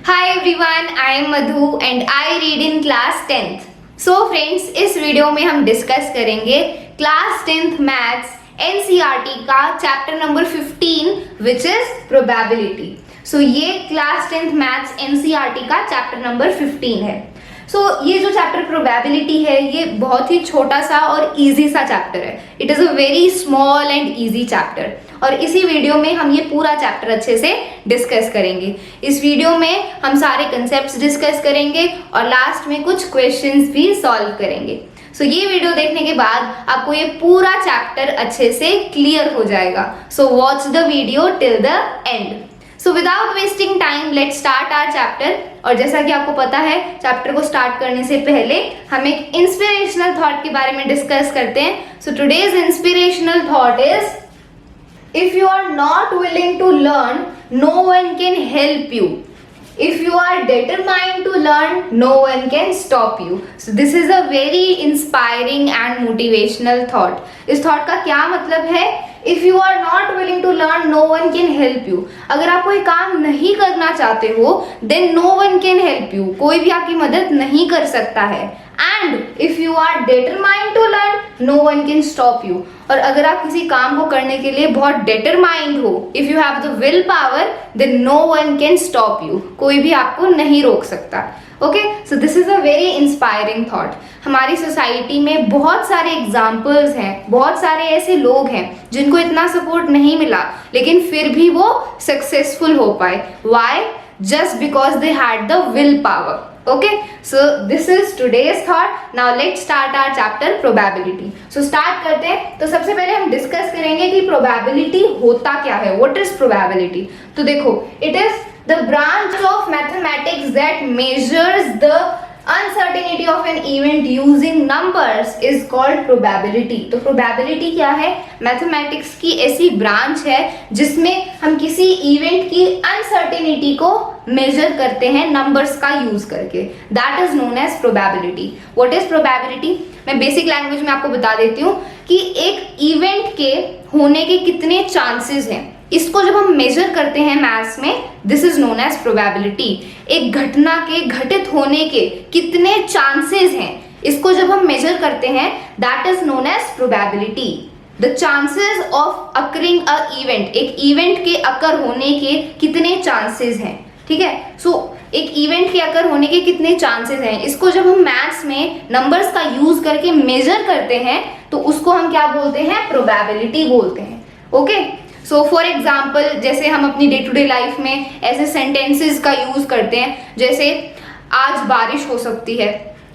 Hi everyone, I am Madhu and I read in class 10th. So friends, इस video में हम discuss करेंगे class 10th maths NCERT का chapter number 15 which is probability. So ये class 10th maths NCERT का chapter number 15 है. ये जो चैप्टर प्रोबेबिलिटी है ये बहुत ही छोटा सा और इजी सा चैप्टर है. It is a very small and easy chapter और इसी वीडियो में हम ये पूरा चैप्टर अच्छे से डिस्कस करेंगे. इस वीडियो में हम सारे कंसेप्ट्स डिस्कस करेंगे और लास्ट में कुछ क्वेश्चंस भी सॉल्व करेंगे. ये वीडियो देखने के बाद आपको ये पूरा चैप्टर अच्छे से क्लियर हो जाएगा. Watch the video till the end. Without wasting time let's start our chapter. और जैसा कि आपको पता है चैप्टर को स्टार्ट करने से पहले हम एक इंस्पिरेशनल थॉट के बारे में डिस्कस करते हैं. Today's inspirational thought is, if you are not willing to learn, no one can help you. If you are determined to learn, no one can stop you. This is a very inspiring and motivational thought. इस thought का क्या मतलब है? If you are not willing to learn, no one can help you. अगर आप कोई काम नहीं करना चाहते हो, then no one can help you. कोई भी आपकी मदद नहीं कर सकता है. And if you are determined to learn, no one can stop you. और अगर आप किसी काम को करने के लिए बहुत determined हो, if you have the will power, then no one can stop you. कोई भी आपको नहीं रोक सकता. Okay, so this is a very inspiring thought. हमारी सोसाइटी में बहुत सारे एग्जाम्पल्स हैं, बहुत सारे ऐसे लोग हैं जिनको इतना सपोर्ट नहीं मिला लेकिन फिर भी वो सक्सेसफुल हो पाए. Why? Just because they had the will power. Okay, so this is today's thought. Now let's start our chapter probability. Start करते हैं. तो सबसे पहले हम डिस्कस करेंगे कि probability होता क्या है. What is probability? तो देखो, it is the branch of mathematics that measures the uncertainty of an event using numbers is called probability. तो probability क्या है? मैथमेटिक्स की ऐसी ब्रांच है जिसमें हम किसी इवेंट की अनसर्टेनिटी को मेजर करते हैं नंबर्स का यूज करके. That is known as probability. What is probability? मैं बेसिक लैंग्वेज में आपको बता देती हूँ कि एक इवेंट के होने के कितने चांसेस हैं. इसको जब हम मेजर करते हैं मैथ्स में, this is known as probability. एक घटना के घटित होने के कितने चांसेस हैं, इसको जब हम मेजर करते हैं, that is known as probability. The chances of occurring a event, एक इवेंट के अकर होने के कितने चांसेस हैं. ठीक है, एक इवेंट के अकर होने के कितने चांसेस हैं, इसको जब हम मैथ्स में नंबर्स का यूज करके मेजर करते हैं तो उसको हम क्या बोलते हैं? प्रोबेबिलिटी बोलते हैं. ओके, फॉर एग्जाम्पल जैसे हम अपनी डे टू डे लाइफ में ऐसे सेंटेंसेस का यूज करते हैं जैसे आज बारिश हो सकती है,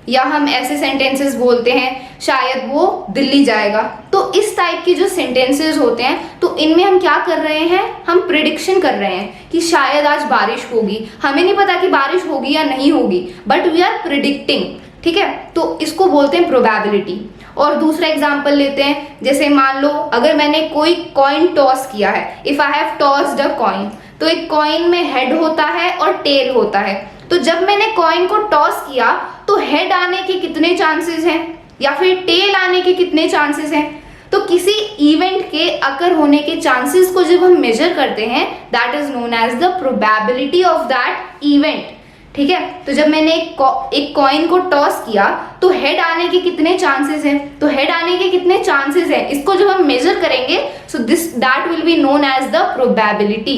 या हम ऐसे सेंटेंसेस बोलते हैं शायद वो दिल्ली जाएगा. तो इस टाइप के जो सेंटेंसेस होते हैं तो इनमें हम क्या कर रहे हैं? हम प्रिडिक्शन कर रहे हैं कि शायद आज बारिश होगी. हमें नहीं पता कि बारिश होगी या नहीं होगी, बट वी आर प्रिडिक्टिंग. ठीक है, तो इसको बोलते हैं प्रोबेबिलिटी. और दूसरा एग्जाम्पल लेते हैं, जैसे मान लो अगर मैंने कोई कॉइन टॉस किया है, if I have tossed a coin, तो एक कॉइन में हेड होता है और टेल होता है. तो जब मैंने कॉइन को टॉस किया तो हेड आने के कितने चांसेस हैं या फिर टेल आने के कितने चांसेस हैं. तो किसी इवेंट के अकर होने के चांसेस को जब हम मेजर करते हैं, that is known as the probability of that event. ठीक है, तो जब मैंने एक कॉइन को टॉस किया तो हेड आने के कितने चांसेस हैं, तो हेड आने के कितने चांसेस हैं, इसको जब हम मेजर करेंगे so this that will be known as the probability.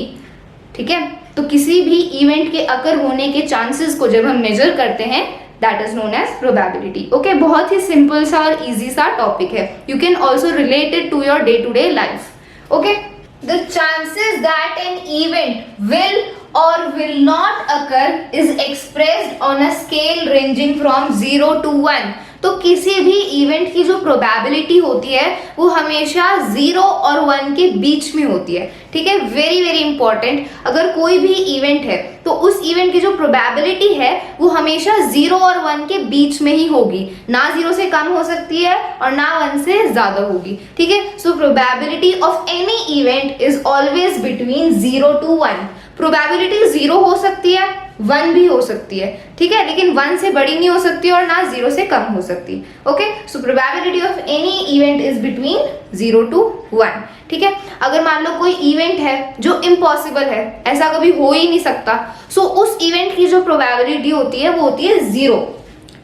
ठीक है, तो किसी भी इवेंट के अकर होने के चांसेस को जब हम मेजर करते हैं, that is known as probability. Okay, बहुत ही सिंपल सा और इजी सा टॉपिक है. You can also relate it to your day to day life. Okay, the chances that an event will or will not occur is expressed on a scale ranging from 0 to 1. तो किसी भी event की जो probability होती है वो हमेशा 0 और 1 के बीच में होती है. ठीक है, वेरी वेरी इंपॉर्टेंट. अगर कोई भी इवेंट है तो उस इवेंट की जो प्रोबेबिलिटी है वो हमेशा 0 और 1 के बीच में ही होगी. ना 0 से कम हो सकती है और ना 1 से ज्यादा होगी. ठीक है, so probability of any event is always between 0 to 1. Probability 0 हो सकती है, 1 भी हो सकती है. ठीक है, लेकिन 1 से बड़ी नहीं हो सकती और ना 0 से कम हो सकती. Okay, so probability of any event is between 0 to 1. ठीक है। अगर मान लो कोई इवेंट है जो इम्पॉसिबल है, ऐसा कभी हो ही नहीं सकता, सो उस इवेंट की जो प्रोबेबिलिटी होती है वो होती है 0,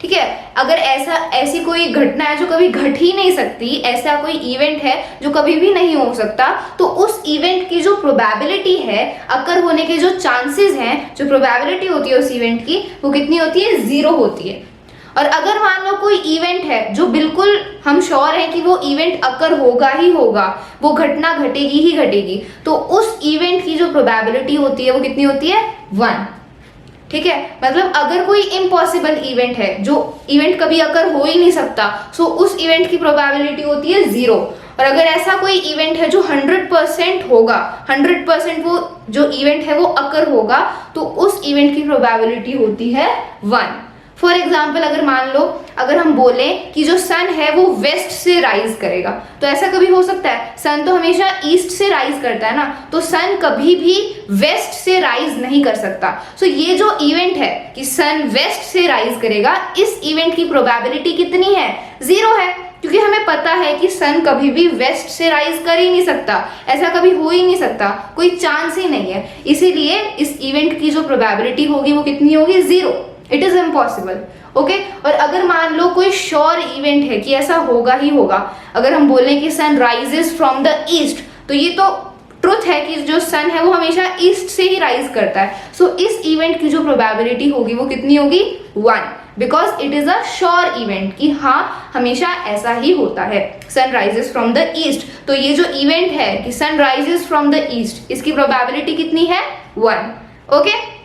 ठीक है। अगर ऐसी कोई घटना है जो कभी घट ही नहीं सकती, ऐसा कोई इवेंट है जो कभी भी नहीं हो सकता, तो उस इवेंट की जो प्रोबेबिलिटी है, अकर होने के जो चांसेस हैं, जो प्रोबेबिलिटी होती है उस इवेंट की, वो कितनी होती है? 0 होती है। और अगर मान लो कोई इवेंट है जो बिल्कुल हम श्योर हैं कि वो इवेंट अकर होगा ही होगा, वो घटना घटेगी ही घटेगी, तो उस इवेंट की जो प्रोबेबिलिटी होती है वो कितनी होती है? 1, ठीक है। मतलब अगर कोई इम्पॉसिबल इवेंट है, जो इवेंट कभी अकर हो ही नहीं सकता, सो उस इवेंट की प्रोबेबिलिटी होती है 0। और अगर ऐसा कोई इवेंट है जो 100% होगा, 100% वो जो इवेंट है वो अकर होगा, तो उस इवेंट की प्रोबेबिलिटी होती है 1। फॉर एग्जाम्पल, अगर मान लो, अगर हम बोले कि जो सन है वो वेस्ट से राइज करेगा, तो ऐसा कभी हो सकता है? सन तो हमेशा ईस्ट से राइज करता है ना, तो सन कभी भी वेस्ट से राइज नहीं कर सकता। सो ये जो इवेंट है कि सन वेस्ट से राइज करेगा, इस इवेंट की प्रोबेबिलिटी कितनी है? 0 है, क्योंकि हमें पता है कि सन कभी भी वेस्ट से राइज कर ही नहीं सकता, ऐसा कभी हो ही नहीं सकता, कोई चांस ही नहीं है। इसीलिए इस इवेंट की जो प्रोबेबिलिटी होगी वो कितनी होगी? 0। It is impossible, okay. और अगर मान लो कोई श्योर इवेंट है कि ऐसा होगा ही होगा, अगर हम बोलें कि sun rises from the east, तो ये तो ट्रुथ है कि जो सन है वो हमेशा ईस्ट से ही राइज करता है। सो इस इवेंट की जो प्रोबेबिलिटी होगी वो कितनी होगी? 1, because it is a sure event कि हाँ हमेशा ऐसा ही होता है, sun rises from the east. तो ये जो इवेंट है कि sun rises from the east, इसकी प्रोबेबिलिटी कितनी है? 1, okay.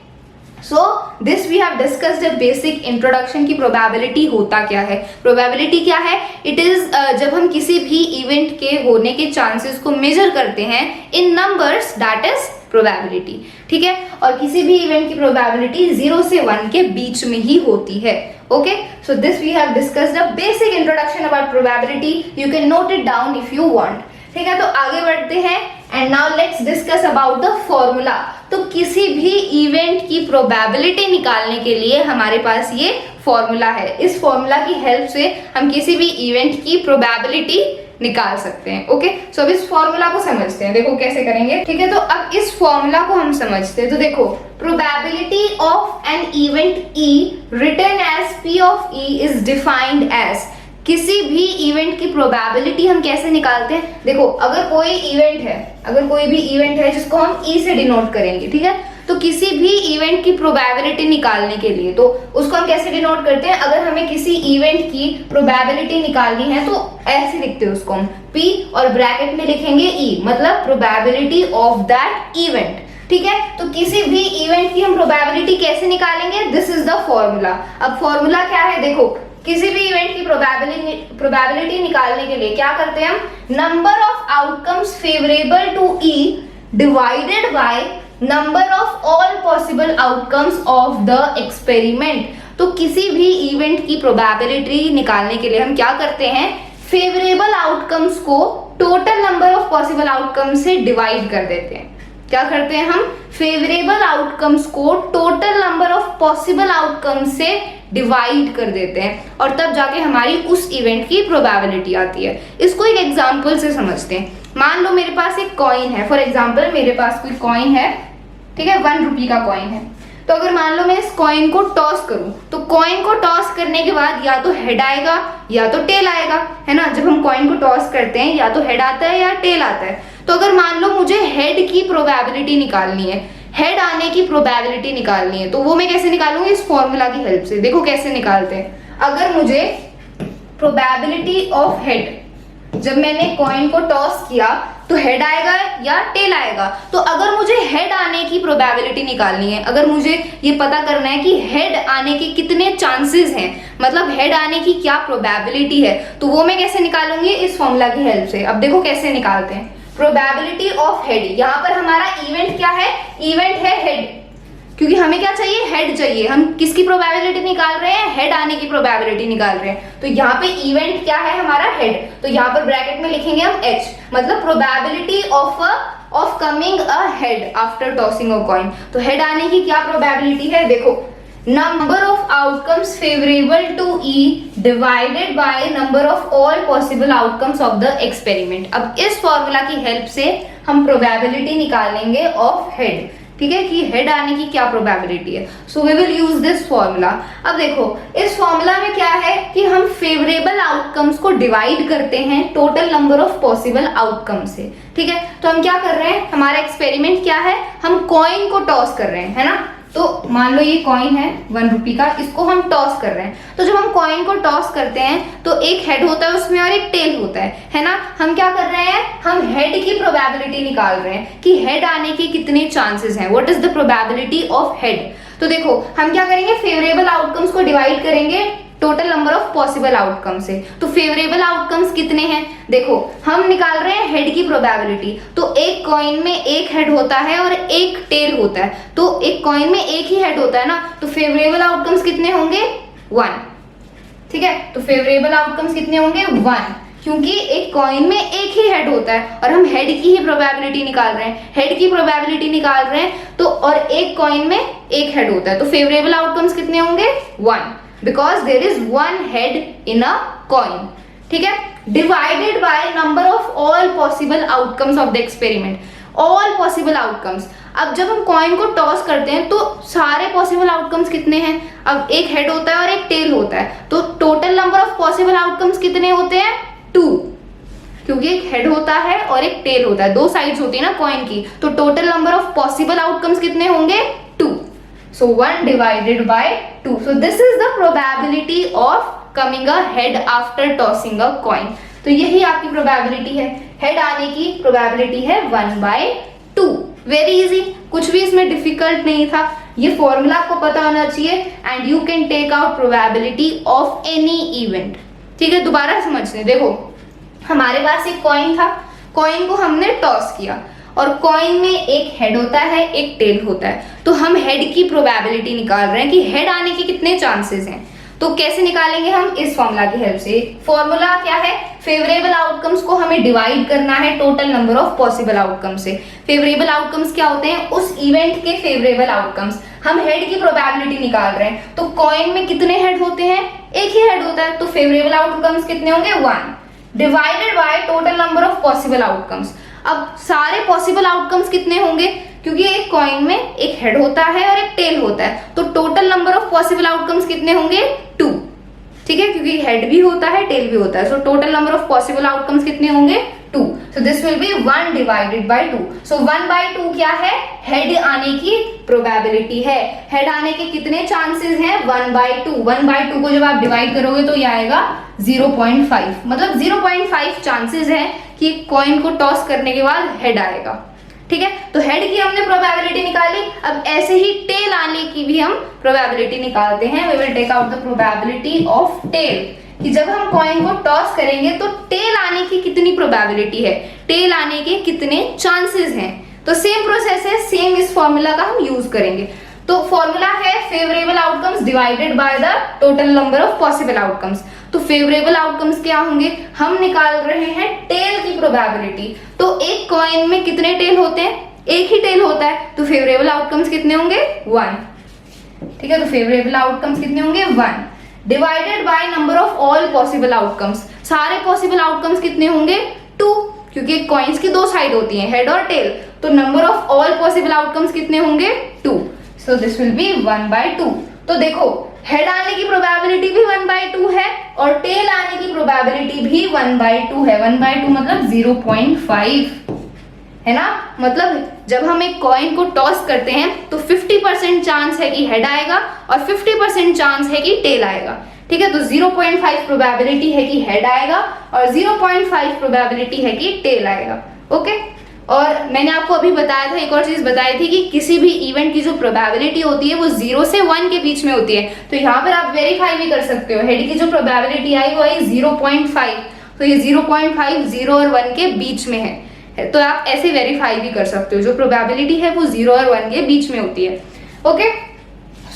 So this we have discussed a basic introduction की प्रोबेबिलिटी होता क्या है। प्रोबेबिलिटी क्या है? इट इज जब हम किसी भी इवेंट के होने के चांसेस को मेजर करते हैं इन नंबर्स, दैट इज प्रोबेबिलिटी, ठीक है। और किसी भी इवेंट की प्रोबेबिलिटी 0 से 1 के बीच में ही होती है, okay. So this we have discussed a basic introduction about probability, you can note it down if you want, ठीक है। तो आगे बढ़ते हैं and now let's discuss about the formula. तो किसी भी इवेंट की प्रोबेबिलिटी निकालने के लिए हमारे पास ये फॉर्मूला है। इस फॉर्मूला की हेल्प से हम किसी भी इवेंट की प्रोबेबिलिटी निकाल सकते हैं, ओके। सो अब इस फॉर्मूला को समझते हैं, देखो कैसे करेंगे, ठीक है। तो अब इस फॉर्मूला को हम समझते हैं। तो देखो, probability of an event E written as P of E is defined as, किसी भी इवेंट की प्रोबेबिलिटी हम कैसे निकालते हैं? देखो, अगर कोई इवेंट है, अगर कोई भी इवेंट है जिसको हम ई से डिनोट करेंगे, ठीक है, तो किसी भी इवेंट की प्रोबेबिलिटी निकालने के लिए तो उसको हम कैसे डिनोट करते हैं? अगर हमें किसी इवेंट की प्रोबेबिलिटी निकालनी है तो ऐसे लिखते हैं उसको हम, पी और ब्रैकेट में लिखेंगे ई, मतलब प्रोबेबिलिटी ऑफ दैट इवेंट, ठीक है। तो किसी भी इवेंट की हम प्रोबेबिलिटी कैसे निकालेंगे? This is the formula. अब फॉर्मूला क्या है? देखो, किसी भी इवेंट की प्रोबेबिलिटी निकालने के लिए क्या करते हैं हम? Number of outcomes favourable to E divided by number of all possible outcomes of the experiment. तो किसी भी इवेंट की प्रोबेबिलिटी निकालने के लिए हम क्या करते हैं? फेवरेबल आउटकम्स को total number of possible outcomes से डिवाइड कर देते हैं। क्या करते हैं हम? फेवरेबल आउटकम्स को total number of possible outcomes से डिवाइड कर देते हैं, और तब जाके हमारी उस इवेंट की प्रोबेबिलिटी आती है। इसको एक एग्जांपल से समझते हैं। मान लो मेरे पास एक कॉइन है, फॉर एग्जांपल मेरे पास कोई कॉइन है, ठीक है, 1 रुपये का कॉइन है। तो अगर मान लो मैं इस कॉइन को टॉस करूं, तो कॉइन को टॉस करने के बाद या तो हेड आएगा या तो टेल आएगा, है ना। जब हम कॉइन को टॉस करते हैं या तो हेड आता है या टेल आता है। तो अगर मान लो मुझे हेड की प्रोबेबिलिटी निकालनी है, हेड आने की प्रोबेबिलिटी निकालनी है, तो वो मैं कैसे निकालूंगी? इस फॉर्मूला की हेल्प से। देखो कैसे निकालते हैं। अगर मुझे प्रोबेबिलिटी ऑफ हेड, जब मैंने कॉइन को टॉस किया तो हेड आएगा या टेल आएगा, तो अगर मुझे हेड आने की प्रोबेबिलिटी निकालनी है, अगर मुझे ये पता करना है कि हेड आने के कितने चांसेस हैं, मतलब हेड आने की क्या प्रोबेबिलिटी है, तो वो मैं कैसे निकालूंगी? इस फॉर्मूला की हेल्प से। अब देखो कैसे निकालते हैं। प्रोबेबिलिटी ऑफ हेड, यहाँ पर हमारा इवेंट क्या है? इवेंट है हेड, क्योंकि हमें क्या चाहिए? हेड चाहिए। हम किसकी प्रोबेबिलिटी निकाल रहे हैं? हेड आने की प्रोबेबिलिटी निकाल रहे हैं। तो यहाँ पे इवेंट क्या है? हमारा हेड। तो यहाँ पर ब्रैकेट में लिखेंगे हम एच, मतलब probability of coming a head after tossing a coin. तो हेड आने की क्या प्रोबेबिलिटी है? देखो, number of outcomes favourable to E divided by number of all possible outcomes of the experiment. अब इस फॉर्मूला की हेल्प से हम प्रोबेबिलिटी निकालेंगे ऑफ हेड, ठीक है, कि हेड आने की क्या प्रोबेबिलिटी है। So we will use this formula. अब देखो इस फॉर्मूला में क्या है कि हम फेवरेबल आउटकम्स को डिवाइड करते हैं total number of possible outcome से, ठीक है। तो हम क्या कर रहे हैं, हमारा एक्सपेरिमेंट क्या है, हम कॉइन को टॉस कर रहे हैं, है ना। तो मान लो ये कॉइन है 1 रुपी का, इसको हम टॉस कर रहे हैं। तो जब हम कॉइन को टॉस करते हैं तो एक हेड होता है उसमें और एक टेल होता है ना। हम क्या कर रहे हैं, हम हेड की प्रोबेबिलिटी निकाल रहे हैं कि हेड आने के कितने चांसेस हैं, what is the probability of head. तो देखो हम क्या करेंगे, फेवरेबल आउटकम्स को डिवाइड करेंगे total number of possible outcome से। तो फेवरेबल आउटकम्स कितने हैं, देखो हम निकाल रहे हैं हेड की प्रोबेबिलिटी। तो एक कॉइन में एक हेड होता है और एक टेल होता है, तो एक कॉइन में एक ही हेड होता है ना, तो फेवरेबल आउटकम्स कितने होंगे 1, ठीक है। तो फेवरेबल आउटकम्स कितने होंगे 1, क्योंकि एक कॉइन में एक ही हेड होता है और हम हेड की ही प्रोबेबिलिटी निकाल रहे हैं, हेड की प्रोबेबिलिटी निकाल रहे हैं। तो और एक कॉइन में एक हेड होता है, तो फेवरेबल आउटकम्स कितने होंगे 1, because there is one head in a coin, ठीक है। divided by number of all possible outcomes of the experiment, all possible outcomes। अब जब हम कॉइन को टॉस करते हैं तो सारे पॉसिबल आउटकम्स कितने हैं, अब एक हेड होता है और एक टेल होता है, तो total number of possible outcomes कितने होते हैं 2, क्योंकि एक हेड होता है और एक टेल होता है, दो साइड्स होती है ना कॉइन की। तो total number of possible outcomes कितने होंगे 2, so 1 divided by 2, so this is the probability of coming a head after tossing a coin। तो यही आपकी प्रोबेबिलिटी है, हेड आने की प्रोबेबिलिटी है 1/2। वेरी इजी, कुछ भी इसमें डिफिकल्ट नहीं था, ये फॉर्मूला आपको पता होना चाहिए and you can take out probability of any event, ठीक है। दोबारा समझते हैं, देखो हमारे पास एक कॉइन था, कॉइन को हमने टॉस किया और कॉइन में एक हेड होता है एक टेल होता है, तो हम हेड की प्रोबेबिलिटी निकाल रहे हैं कि हेड आने के कितने चांसेस हैं। तो कैसे निकालेंगे हम, इस फॉर्मूला की हेल्प से। फॉर्मूला क्या है, फेवरेबल आउटकम्स को हमें डिवाइड करना है total number of possible outcomes से। फेवरेबल आउटकम्स क्या होते हैं, उस इवेंट के फेवरेबल आउटकम्स। हम हेड की प्रोबेबिलिटी निकाल रहे हैं, तो कॉइन में कितने हेड होते हैं, एक ही हेड होता है, तो फेवरेबल आउटकम्स कितने होंगे 1 divided by total number of possible outcomes. अब सारे पॉसिबल आउटकम्स कितने होंगे, क्योंकि एक कॉइन में एक हेड होता है और एक टेल होता है, तो total number of possible outcomes कितने होंगे 2, ठीक है, क्योंकि हेड भी होता है टेल भी होता है। So total number of possible outcomes कितने होंगे 2, so this will be 1 divided by 2। सो 1/2 क्या है, हेड आने की प्रोबेबिलिटी है। हेड आने के कितने चांसेस हैं 1/2। 1/2 को जब आप डिवाइड करोगे तो ये आएगा 0.5, मतलब 0.5 चांसेस है कि कॉइन को टॉस करने के बाद हेड आएगा, ठीक है। तो हेड की हमने प्रोबेबिलिटी निकाली, अब ऐसे ही टेल आने की भी हम प्रोबेबिलिटी निकालते हैं। We will take out the probability of tail, कि जब हम कॉइन को टॉस करेंगे तो टेल आने की कितनी प्रोबेबिलिटी है, टेल आने के कितने चांसेस हैं। तो सेम प्रोसेस है, सेम इस फॉर्मूला का हम यूज करेंगे। तो फॉर्मूला है favourable outcomes divided by the total number of possible outcomes. तो फेवरेबल आउटकम्स क्या होंगे, हम निकाल रहे हैं टेल की प्रोबेबिलिटी। तो एक कॉइन में कितने टेल होते हैं, एक ही टेल होता है, तो फेवरेबल आउटकम्स कितने होंगे 1, ठीक है। तो फेवरेबल आउटकम्स कितने होंगे 1 divided by number of all possible outcomes. सारे पॉसिबल आउटकम्स कितने होंगे 2, क्योंकि कॉइन्स की दो साइड होती हैं, हेड और टेल, तो number of all possible outcomes कितने होंगे 2, सो दिस विल बी 1/2। तो देखो हेड आने की प्रोबेबिलिटी भी 1/2 है और टेल आने की प्रोबेबिलिटी भी 1/2 है। 1/2 मतलब 0.5 है ना, मतलब जब हम एक कॉइन को टॉस करते हैं तो 50% चांस है कि हेड आएगा और 50% चांस है कि टेल आएगा, ठीक है। तो 0.5 प्रोबेबिलिटी है कि हेड आएगा और 0.5 प्रोबेबिलिटी है कि टेल आएगा, ओके। और मैंने आपको अभी बताया था, एक और चीज बताई थी कि किसी भी इवेंट की जो प्रोबेबिलिटी होती है वो 0 से 1 के बीच में होती है। तो यहाँ पर आप वेरीफाई भी कर सकते हो, हेड की जो प्रोबेबिलिटी आई वो आई 0.5, तो ये 0.5 0 और 1 के बीच में है, तो आप ऐसे वेरीफाई भी कर सकते हो, जो प्रोबेबिलिटी है वो 0 और 1 के बीच में होती है, ओके।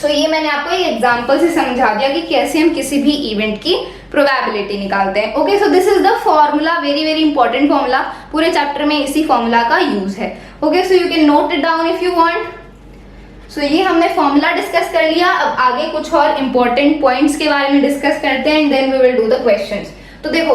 सो ये मैंने आपको एक एग्जांपल से समझा दिया कि कैसे हम किसी भी इवेंट की प्रोबेबिलिटी निकालते हैं, okay. So this is the formula, very very important formula, पूरे चैप्टर में इसी फॉर्मूला का यूज है, okay. So you can note it down if you want. So ये हमने फॉर्मूला डिस्कस कर लिया। अब आगे कुछ और इंपॉर्टेंट पॉइंट्स के बारे में डिस्कस करते हैं and then we will do the questions. तो देखो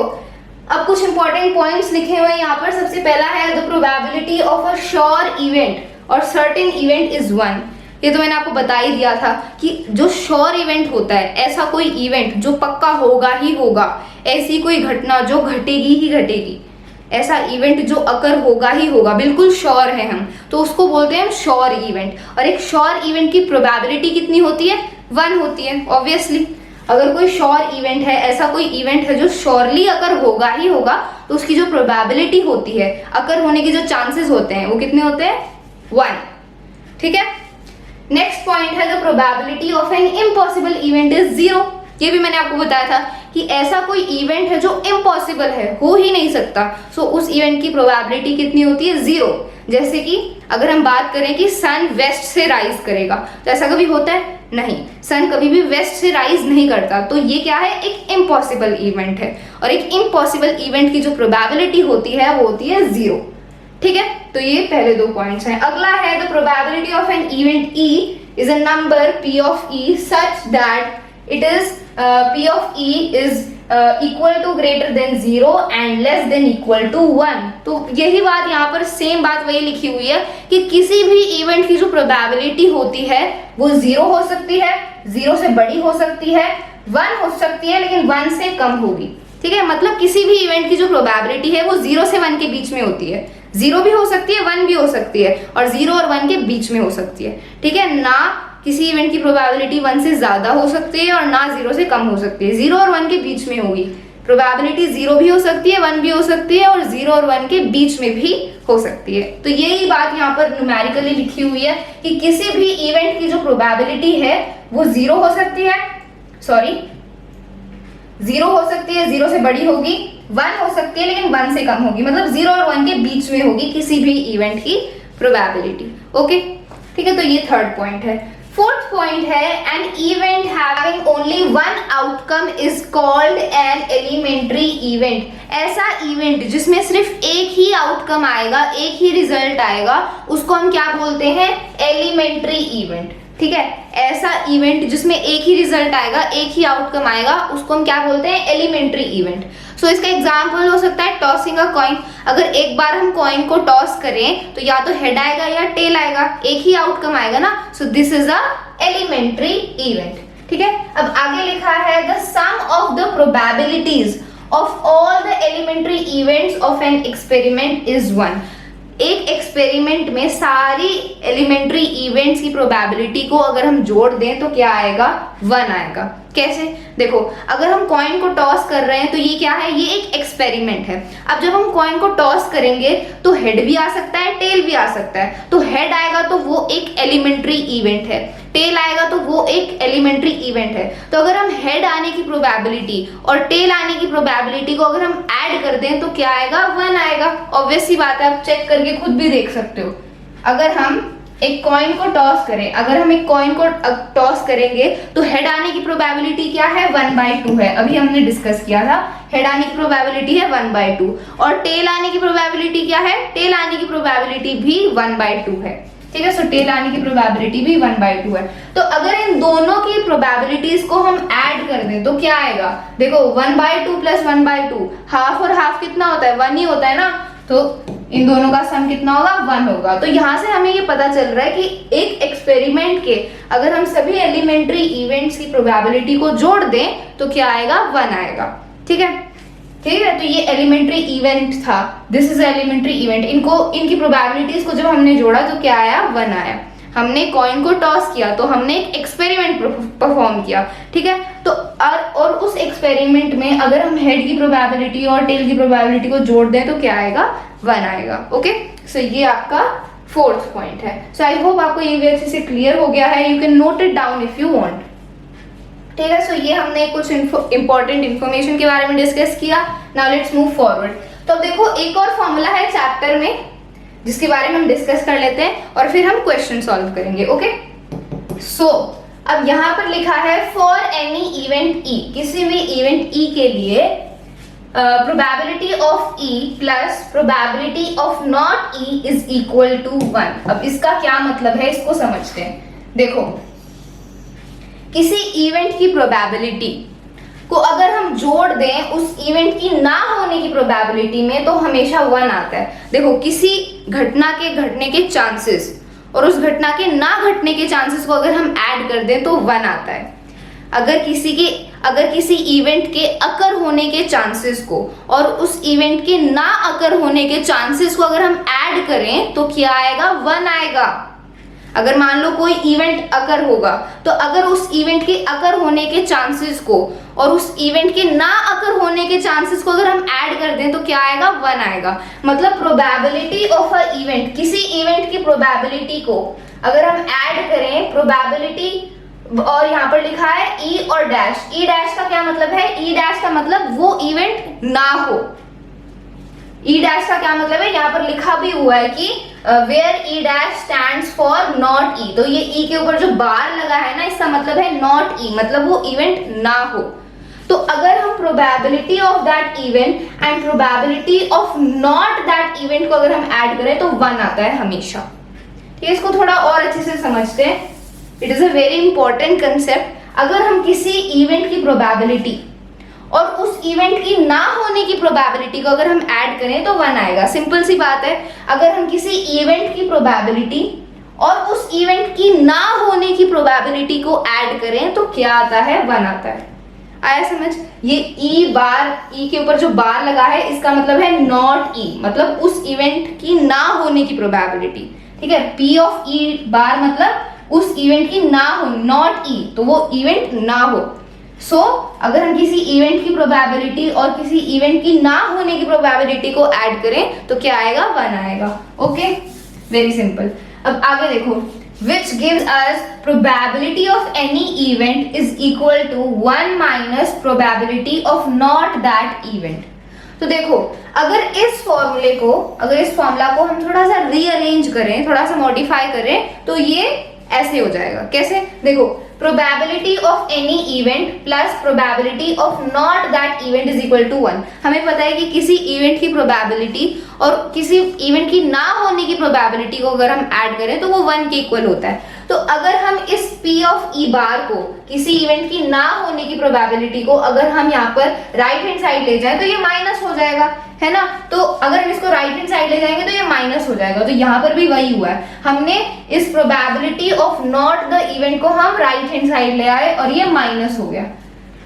अब कुछ इंपॉर्टेंट पॉइंट्स लिखे हुए हैं यहाँ पर। सबसे पहला है the probability of a sure event और सर्टेन इवेंट इज 1। ये तो मैंने आपको बता ही दिया था कि जो श्योर इवेंट होता है, ऐसा कोई इवेंट जो पक्का होगा ही होगा, ऐसी कोई घटना जो घटेगी ही घटेगी, ऐसा इवेंट जो अकर होगा ही होगा, बिल्कुल श्योर है हम, तो उसको बोलते हैं हम श्योर इवेंट। और एक श्योर इवेंट की प्रोबेबिलिटी कितनी होती है? 1 होती है ऑब्वियसली। अगर कोई श्योर इवेंट है, ऐसा कोई इवेंट है जो श्योरली अकर होगा ही होगा, तो उसकी जो प्रोबेबिलिटी होती है, अकर होने के जो चांसेस होते हैं, वो कितने होते हैं? 1। ठीक है। नेक्स्ट पॉइंट है the probability of an impossible event is 0। ये भी मैंने आपको बताया था कि ऐसा कोई इवेंट है जो इम्पॉसिबल है, हो ही नहीं सकता, सो उस इवेंट की प्रोबेबिलिटी कितनी होती है? 0। जैसे कि अगर हम बात करें कि सन वेस्ट से राइज करेगा, तो ऐसा कभी होता है? नहीं, सन कभी भी वेस्ट से राइज नहीं करता। तो ये क्या है? एक इम्पॉसिबल इवेंट है। और एक इम्पॉसिबल इवेंट की जो प्रोबेबिलिटी होती है वो होती है 0। ठीक है, तो ये पहले 2 पॉइंट्स हैं। अगला है the probability of an event E is a number P of E such that it is P of E is equal to greater than 0 and less than equal to 1। तो यही बात यहाँ पर सेम बात वही लिखी हुई है कि किसी भी इवेंट की जो प्रोबेबिलिटी होती है वो 0 हो सकती है, 0 से बड़ी हो सकती है, 1 हो सकती है, लेकिन 1 से कम होगी। ठीक है, मतलब किसी भी इवेंट की जो प्रोबेबिलिटी है वो 0 से 1 के बीच में होती है। 0 भी हो सकती है, 1 भी हो सकती है, और 0 और 1 के बीच में हो सकती है। ठीक है, ना किसी इवेंट की प्रोबेबिलिटी 1 से ज्यादा हो सकती है और ना 0 से कम हो सकती है। 0 और 1 के बीच में होगी। प्रोबेबिलिटी 0 भी हो सकती है, 1 भी हो सकती है, और 0 और 1 के बीच में भी हो सकती है। तो यही बात यहाँ पर न्यूमेरिकली लिखी हुई है कि किसी भी इवेंट की जो प्रोबेबिलिटी है वो 0 हो सकती है, 0 हो सकती है, 0 से बड़ी होगी, 1 हो सकती है, लेकिन 1 से कम होगी। मतलब 0 और 1 के बीच में होगी किसी भी इवेंट की प्रोबेबिलिटी। ओके, ठीक है, तो ये 3rd पॉइंट है। 4th पॉइंट है an event having only 1 outcome is called an elementary event. ऐसा इवेंट जिसमें सिर्फ एक ही आउटकम आएगा, एक ही रिजल्ट आएगा, उसको हम क्या बोलते हैं? Elementary event. ठीक है, ऐसा इवेंट जिसमें एक ही रिजल्ट आएगा, एक ही आउटकम आएगा, उसको हम क्या बोलते हैं? Elementary event. सो इसका एग्जांपल हो सकता है टॉसिंग अ कॉइन। अगर एक बार हम कॉइन को टॉस करें तो या तो हेड आएगा या टेल आएगा, एक ही आउटकम आएगा ना। So this is a elementary event. ठीक है, अब आगे लिखा है the sum of the probabilities of all the elementary events of an experiment is 1। एक एक्सपेरिमेंट में सारी एलिमेंट्री इवेंट्स की प्रोबेबिलिटी को अगर हम जोड़ दें तो क्या आएगा? 1 आएगा। कैसे? देखो, अगर हम कॉइन को टॉस कर रहे हैं तो ये क्या है? ये एक एक्सपेरिमेंट है। अब जब हम कॉइन को टॉस करेंगे तो हेड भी आ सकता है, टेल भी आ सकता है। तो हेड आएगा तो वो एक एलिमेंट्री इवेंट है, टेल आएगा तो वो एक एलिमेंट्री इवेंट है। तो अगर हम हेड आने की प्रोबेबिलिटी और टेल आने की प्रोबेबिलिटी को अगर हम ऐड कर दें तो क्या आएगा? 1 आएगा। ऑब्वियस सी बात है, आप चेक करके खुद भी देख सकते हो। अगर हम एक कॉइन को टॉस करें, अगर हम एक कॉइन को टॉस करेंगे तो हेड आने की प्रोबेबिलिटी क्या है? 1/2 है। अभी हमने डिस्कस किया था, हेड आने की प्रोबेबिलिटी है 1/2। और टेल आने की प्रोबेबिलिटी क्या है? टेल आने की प्रोबेबिलिटी भी 1/2 है। ठीक है, सो टेल आने की प्रोबेबिलिटी भी 1/2 है। तो अगर इन दोनों की प्रोबेबिलिटीज को हम ऐड कर दें तो क्या आएगा? देखो, 1/2 + 1/2, हाफ और हाफ कितना होता है? 1 ही होता है ना। तो इन दोनों का सम कितना होगा? 1 होगा। तो यहाँ से हमें ये पता चल रहा है कि एक एक्सपेरिमेंट के अगर हम सभी एलिमेंट्री इवेंट्स की प्रोबेबिलिटी को जोड़ दें तो क्या आएगा? 1 आएगा। ठीक है, ठीक है, तो ये एलिमेंट्री इवेंट था। This is elementary event. इनकी प्रोबेबिलिटीज को जब हमने जोड़ा तो क्या आया? 1 आया। हमने कॉइन को टॉस किया तो हमने एक एक्सपेरिमेंट परफॉर्म किया। ठीक है, तो और उस एक्सपेरिमेंट में अगर हम हेड की प्रोबेबिलिटी और टेल की प्रोबेबिलिटी को जोड़ दें तो क्या आएगा? 1 आएगा। ओके, सो ये आपका 4th पॉइंट है। सो आई होप आपको ये भी अच्छे से क्लियर हो गया है। You can note it down if you want. ठीक है, सो ये हमने कुछ इंपॉर्टेंट इंफॉर्मेशन के बारे में डिस्कस किया। Now let's move forward. तो अब देखो, एक और फॉर्मूला है चैप्टर में जिसके बारे में हम डिस्कस कर लेते हैं और फिर हम क्वेश्चन सॉल्व करेंगे। ओके, सो अब यहाँ पर लिखा है फॉर एनी इवेंट ई, किसी भी इवेंट ई के लिए probability of E plus probability of not E is equal to 1। अब इसका क्या मतलब है, इसको समझते हैं। देखो, किसी इवेंट की प्रोबेबिलिटी को अगर हम जोड़ दें उस इवेंट की ना होने की प्रोबेबिलिटी में, तो हमेशा 1 आता है। देखो, किसी घटना के घटने के चांसेस और उस घटना के ना घटने के चांसेस को अगर हम ऐड कर दें तो 1 आता है। अगर किसी इवेंट के अकर होने के चांसेस को और उस इवेंट के ना अकर होने के चांसेस को अगर हम ऐड करें तो क्या आएगा? 1 आएगा। अगर मान लो कोई इवेंट अकर होगा, तो अगर उस इवेंट के अकर होने के चांसेस को और उस इवेंट के ना अकर होने के चांसेस को अगर हम ऐड कर दें तो क्या आएगा? 1 आएगा। मतलब प्रोबेबिलिटी ऑफ अ इवेंट, किसी इवेंट की प्रोबेबिलिटी को अगर हम ऐड करें, प्रोबेबिलिटी, और यहाँ पर लिखा है ई और डैश। ई डैश का क्या मतलब है? ई डैश का मतलब वो इवेंट ना हो। ई डैश का क्या मतलब है? यहाँ पर लिखा भी हुआ है कि where E dash stands for not E. तो ये ई के ऊपर जो बार लगा है ना, इसका मतलब है नॉट ई, मतलब वो इवेंट ना हो। तो अगर हम probability of that event and probability of not that event को अगर हम ऐड करें तो 1 आता है हमेशा। ठीक है, इसको थोड़ा और अच्छे से समझते हैं। It is a very important concept. अगर हम किसी इवेंट की प्रोबेबिलिटी और उस इवेंट की ना होने की प्रोबेबिलिटी को अगर हम ऐड करें तो 1 आएगा। सिंपल सी बात है। अगर हम किसी इवेंट की प्रोबेबिलिटी और उस इवेंट की ना होने की प्रोबेबिलिटी को ऐड करें तो क्या आता है? 1 आता है। आया समझ? ये ई बार, ई के ऊपर जो बार लगा है इसका मतलब है नॉट ई, मतलब उस इवेंट की ना होने की प्रोबेबिलिटी। ठीक है, पी ऑफ ई बार मतलब उस इवेंट की ना हो, नॉट ई, तो वो इवेंट ना हो। सो अगर हम किसी इवेंट की प्रोबेबिलिटी और किसी इवेंट की ना होने की प्रोबेबिलिटी को ऐड करें तो क्या आएगा? 1 आएगा। Okay, very simple. अब आगे देखो, which gives us probability of any event is equal to 1 minus probability of not that event। तो देखो, अगर इस फॉर्मूला को हम थोड़ा सा रीअरेंज करें, थोड़ा सा मॉडिफाई करें तो ये ऐसे हो जाएगा। कैसे? देखो, probability of any event plus probability of not that event is equal to 1। हमें पता है कि किसी इवेंट की प्रोबेबिलिटी और किसी इवेंट की ना होने की प्रोबेबिलिटी को अगर हम ऐड करें तो वो 1 के इक्वल होता है। तो अगर हम इस P ऑफ ई बार को, किसी इवेंट की ना होने की प्रोबेबिलिटी को अगर हम यहाँ पर राइट हैंड साइड ले जाएं तो ये माइनस हो जाएगा, है ना? तो अगर हम इसको राइट हैंड साइड ले जाएंगे तो ये माइनस हो जाएगा। तो यहाँ पर भी वही हुआ है, हमने इस probability of not the event को हम राइट हैंड साइड ले आए और ये माइनस हो गया।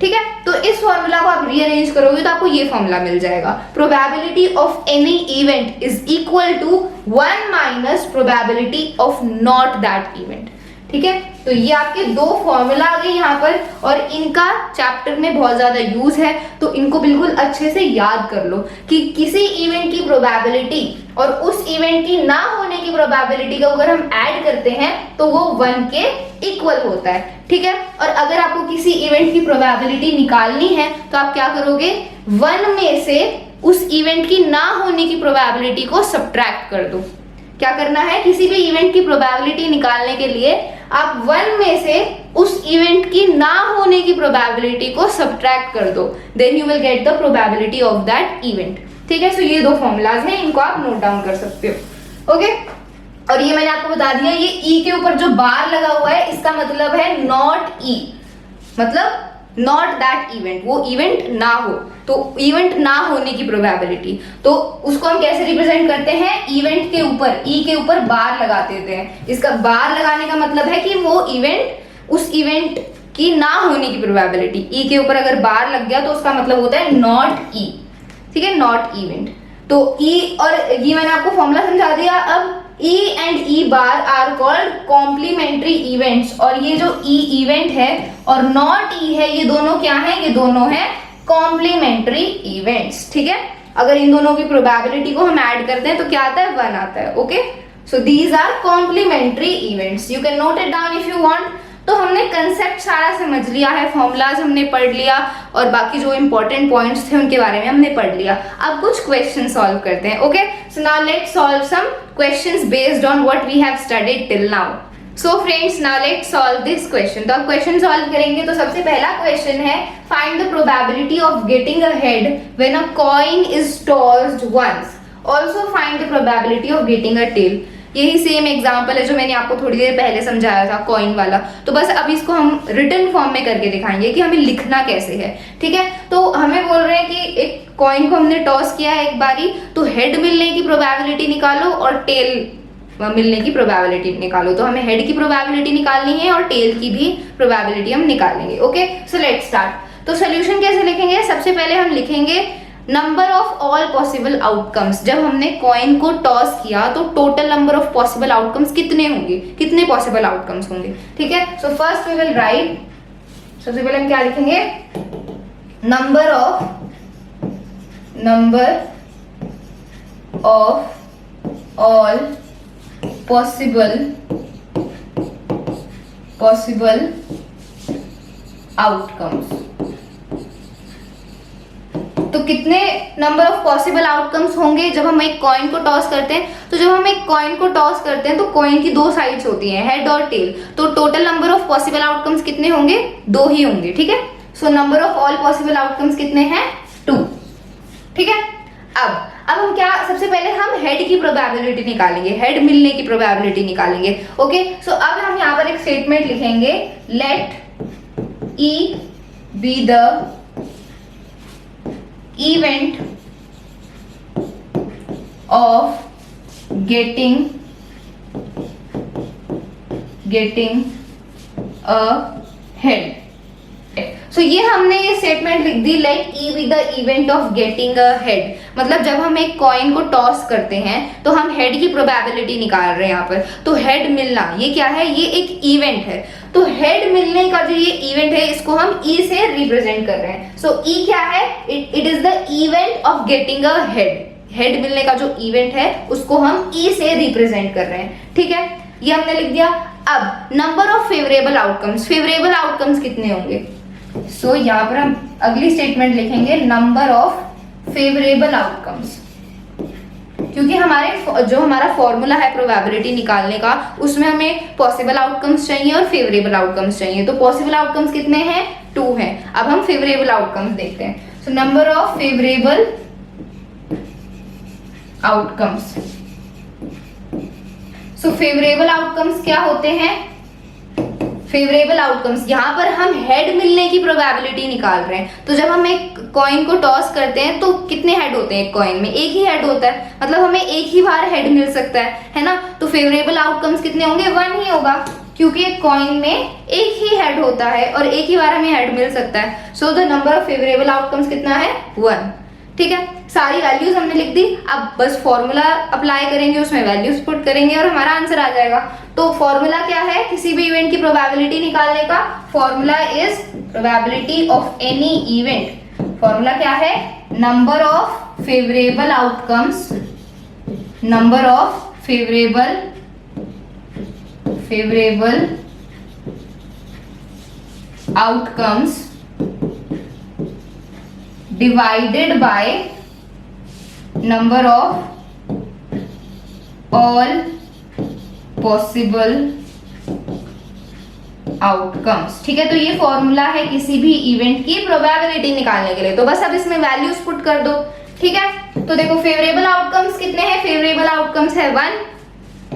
ठीक है, तो इस फॉर्मूला को आप रीअरेंज करोगे तो आपको ये फॉर्मूला मिल जाएगा। Probability of any event is equal to 1 minus probability of not that event. ठीक है, तो ये आपके 2 फॉर्मूला आ गए यहाँ पर और इनका चैप्टर में बहुत ज्यादा यूज है, तो इनको बिल्कुल अच्छे से याद कर लो कि किसी इवेंट की प्रोबेबिलिटी और उस इवेंट की ना होने की प्रोबेबिलिटी को अगर हम ऐड करते हैं तो वो 1 के इक्वल होता है। ठीक है, और अगर आपको किसी इवेंट की प्रोबेबिलिटी निकालनी है तो आप क्या करोगे? 1 में से उस इवेंट की ना होने की प्रोबेबिलिटी को सब्ट्रैक्ट कर दो। क्या करना है? किसी भी इवेंट की प्रोबेबिलिटी निकालने के लिए आप 1 में से उस इवेंट की ना होने की प्रोबेबिलिटी को सब्ट्रैक्ट कर दो, then you will get the probability of that event. ठीक है, सो ये 2 फॉर्मूलाज हैं, इनको आप नोट डाउन कर सकते हो। ओके, और ये मैंने आपको बता दिया, ये ई के ऊपर जो बार लगा हुआ है इसका मतलब है नॉट ई, मतलब नॉट दैट इवेंट, वो इवेंट ना हो, तो इवेंट ना होने की प्रोबेबिलिटी। तो उसको हम कैसे रिप्रेजेंट करते हैं? इवेंट के ऊपर, ई के ऊपर बार लगा देते हैं। इसका बार लगाने का मतलब है कि वो इवेंट, उस इवेंट की ना होने की प्रोबेबिलिटी, ई के ऊपर अगर बार लग गया तो उसका मतलब होता है नॉट ई। ठीक है, नॉट इवेंट। तो ई और ये मैंने आपको फॉर्मूला समझा दिया। अब E and E bar are called complementary events, और ये जो E इवेंट है और नॉट E है, ये दोनों क्या है? ये दोनों है कॉम्प्लीमेंट्री इवेंट्स। ठीक है, अगर इन दोनों की प्रोबेबिलिटी को हम ऐड करते हैं तो क्या आता है? 1 आता है। Okay, so these are complementary events, you can note it down if you want. तो हमने कंसेप्ट सारा समझ लिया है, फॉर्मूलाज हमने पढ़ लिया और बाकी जो इंपॉर्टेंट पॉइंट्स थे उनके बारे में हमने पढ़ लिया। अब कुछ क्वेश्चन सॉल्व करते हैं। Okay, so now let's solve some questions based on what we have studied till now. So friends, now let's solve this question. तो अब क्वेश्चन सॉल्व करेंगे। तो सबसे पहला क्वेश्चन है, find the probability of getting a head when a coin is tossed once, also find the probability of getting a tail. यही same example है जो मैंने आपको थोड़ी देर पहले समझाया था कॉइन वाला। तो बस अब इसको हम रिटन फॉर्म में करके दिखाएंगे कि हमें लिखना कैसे है। ठीक है, तो हमें बोल रहे हैं कि एक कॉइन को हमने टॉस किया है एक बारी, तो हेड मिलने की प्रोबेबिलिटी निकालो और टेल मिलने की प्रोबेबिलिटी निकालो। तो हमें हेड की प्रोबेबिलिटी निकालनी है और टेल की भी प्रोबेबिलिटी हम निकालेंगे। Okay, so let's start. तो सोल्यूशन कैसे लिखेंगे? सबसे पहले हम लिखेंगे number of all possible outcomes. जब हमने कॉइन को टॉस किया तो total number of possible outcomes कितने होंगे, कितने पॉसिबल आउटकम्स होंगे। ठीक है, so first we will write, सबसे पहले हम क्या लिखेंगे, number of all possible outcomes. तो कितने नंबर ऑफ पॉसिबल आउटकम्स होंगे जब हम एक कॉइन को टॉस करते हैं। तो जब हम एक कॉइन को टॉस करते हैं तो कॉइन की दो साइड्स होती हैं, हेड और टेल। तो total number of possible outcomes कितने होंगे, 2 ही होंगे। ठीक है, so number of all possible outcomes कितने हैं, 2। ठीक है, अब हम क्या, सबसे पहले हम हेड की प्रोबेबिलिटी निकालेंगे, हेड मिलने की प्रोबेबिलिटी निकालेंगे। ओके, सो अब हम यहाँ पर एक स्टेटमेंट लिखेंगे, let E be the event of getting a head। So ये हमने ये स्टेटमेंट लिख दी, let E be the event of getting a head. मतलब जब हम एक कॉइन को टॉस करते हैं तो हम हेड की प्रोबेबिलिटी निकाल रहे हैं यहाँ पर। तो हेड मिलना ये क्या है, ये एक इवेंट है। तो हेड मिलने का जो ये इवेंट है इसको हम ई से रिप्रेजेंट कर रहे हैं। सो ई क्या है, it is the event of getting a head. Head मिलने का जो इवेंट है उसको हम ई से रिप्रेजेंट कर रहे हैं। ठीक है, ये हमने लिख दिया। अब number of favourable outcomes, favourable outcomes कितने होंगे। सो यहाँ पर हम अगली स्टेटमेंट लिखेंगे, नंबर ऑफ फेवरेबल आउटकम्स। क्योंकि हमारा फॉर्मूला है प्रोबेबिलिटी निकालने का, उसमें हमें पॉसिबल आउटकम्स चाहिए और फेवरेबल आउटकम्स चाहिए। तो पॉसिबल आउटकम्स कितने हैं, 2 हैं। अब हम फेवरेबल आउटकम्स देखते हैं। So number of favourable outcomes. So favourable outcomes क्या होते हैं, फेवरेबल आउटकम्स, यहाँ पर हम हेड मिलने की प्रोबेबिलिटी निकाल रहे हैं। तो जब हम एक कॉइन को टॉस करते हैं तो कितने हेड होते हैं, एक कॉइन में एक ही हेड होता है, मतलब हमें एक ही बार हेड मिल सकता है ना। तो फेवरेबल आउटकम्स कितने होंगे, 1 ही होगा, क्योंकि एक कॉइन में एक ही हेड होता है और एक ही बार हमें हेड मिल सकता है। So the number of favourable outcomes कितना है, 1। ठीक है, सारी वैल्यूज हमने लिख दी। अब बस फॉर्मूला अप्लाई करेंगे, उसमें वैल्यूज पुट करेंगे और हमारा आंसर आ जाएगा। तो फॉर्मूला क्या है, किसी भी इवेंट की प्रोबेबिलिटी निकालने का formula is probability of any event. Formula क्या है, number of favourable outcomes, number of favourable outcomes divided by number of all possible outcomes। ठीक है, तो ये फॉर्मूला है किसी भी इवेंट की प्रोबेबिलिटी निकालने के लिए। तो बस अब इसमें वैल्यूज पुट कर दो। ठीक है, तो देखो फेवरेबल आउटकम्स कितने हैं, फेवरेबल आउटकम्स है 1,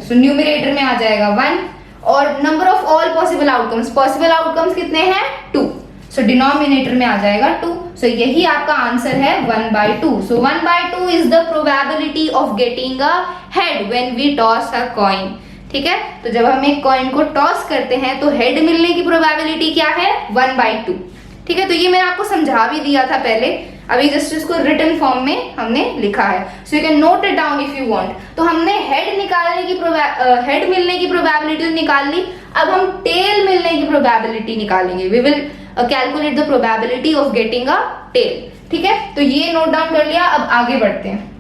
सो न्यूमरेटर में आ जाएगा 1। और number of all possible outcomes, possible outcomes कितने हैं, 2, सो डिनोमिनेटर में आ जाएगा 2। सो यही आपका आंसर है 1/2। So 1/2 is the probability of getting a head when we toss a coin. ठीक है, तो जब हम एक कॉइन को टॉस करते हैं तो हेड मिलने की प्रोबेबिलिटी क्या है, 1/2। ठीक है, तो ये मैंने आपको समझा भी दिया था पहले, अभी जस्ट इसको रिटन फॉर्म में हमने लिखा है। सो you can note it down if you want. तो हमने हेड निकालने की हेड मिलने की प्रोबेबिलिटी निकाल ली। अब हम टेल मिलने की प्रोबेबिलिटी निकालेंगे। We will calculate the probability of getting a tail. ठीक है, तो ये नोट डाउन कर लिया। अब आगे बढ़ते हैं।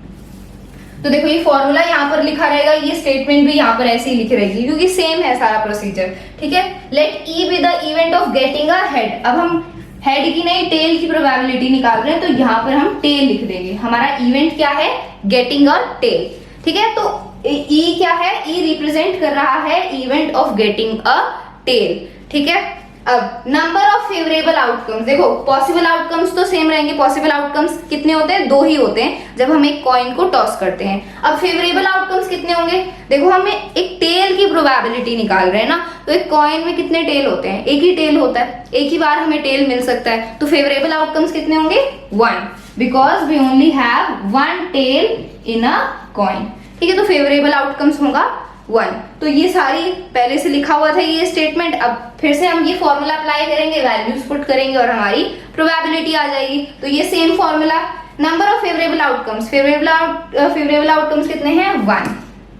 तो देखो ये फॉर्मूला यहाँ पर लिखा रहेगा, ये स्टेटमेंट भी यहाँ पर ऐसे ही लिखी रहेगी क्योंकि सेम है सारा प्रोसीजर। ठीक है, let E be the event of getting a head. अब हम हेड की नहीं टेल की प्रोबेबिलिटी निकाल रहे हैं, तो यहाँ पर हम टेल लिख देंगे। हमारा इवेंट क्या है, गेटिंग अ टेल। ठीक है, तो ई क्या है, ई रिप्रेजेंट कर रहा है event of getting a tail. ठीक है, अब नंबर ऑफ फेवरेबल आउटकम्स, देखो पॉसिबल आउटकम्स तो सेम रहेंगे। पॉसिबल आउटकम्स कितने होते हैं? 2 ही होते हैं जब हम एक कॉइन को टॉस करते हैं। अब फेवरेबल आउटकम्स कितने होंगे? देखो हमें एक टेल की प्रोबेबिलिटी निकाल रहे हैं ना, तो एक कॉइन में कितने टेल होते हैं? एक ही टेल होता है, एक ही बार हमें टेल मिल सकता है। तो फेवरेबल आउटकम्स कितने होंगे? 1, because we only have 1 tail in a coin. ठीक है, तो फेवरेबल आउटकम्स होगा 1। तो ये सारी पहले से लिखा हुआ था ये स्टेटमेंट। अब फिर से हम ये फॉर्मूला अप्लाई करेंगे, वैल्यूज पुट करेंगे और हमारी प्रोबेबिलिटी आ जाएगी। तो ये same formula, number of favourable outcomes, favourable outcomes कितने हैं? 1।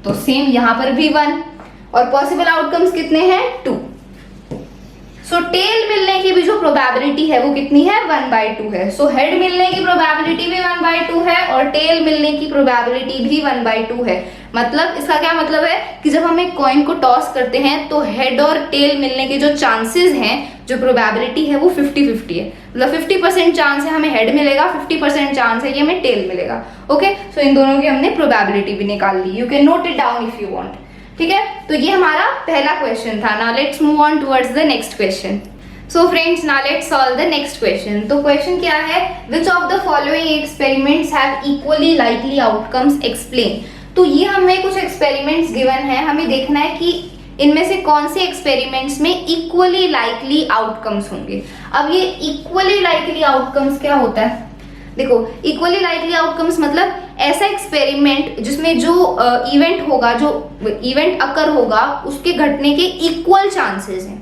तो सेम यहाँ पर भी 1। और पॉसिबल आउटकम्स कितने हैं? 2। सो टेल मिलने की भी जो प्रोबेबिलिटी है वो कितनी है? 1/2 है। सो हेड मिलने की प्रोबेबिलिटी भी 1/2 है और टेल मिलने की प्रोबेबिलिटी भी 1/2 है। मतलब इसका क्या मतलब है कि जब हम एक कॉइन को टॉस करते हैं तो हेड और टेल मिलने के जो चांसेस हैं, जो प्रोबेबिलिटी है वो 50-50 है। मतलब 50% चांस है हमें हेड मिलेगा, 50% चांस है कि हमें टेल मिलेगा। ओके, सो इन दोनों की हमने प्रोबेबिलिटी भी निकाल ली। You can note it down if you want. ठीक है, तो ये हमारा पहला क्वेश्चन था। Now let's move on towards the next question. So friends, now let's solve the next question. तो क्वेश्चन क्या है? Which of the following experiments have equally likely outcomes, explain. तो ये हमें कुछ एक्सपेरिमेंट्स गिवन है, हमें देखना है कि इनमें से कौन से एक्सपेरिमेंट्स में इक्वली लाइकली आउटकम्स होंगे। अब ये इक्वली लाइकली आउटकम्स क्या होता है? देखो, इक्वली लाइकली आउटकम्स मतलब ऐसा एक्सपेरिमेंट जिसमें जो इवेंट होगा, जो इवेंट अकर होगा, उसके घटने के इक्वल चांसेस हैं।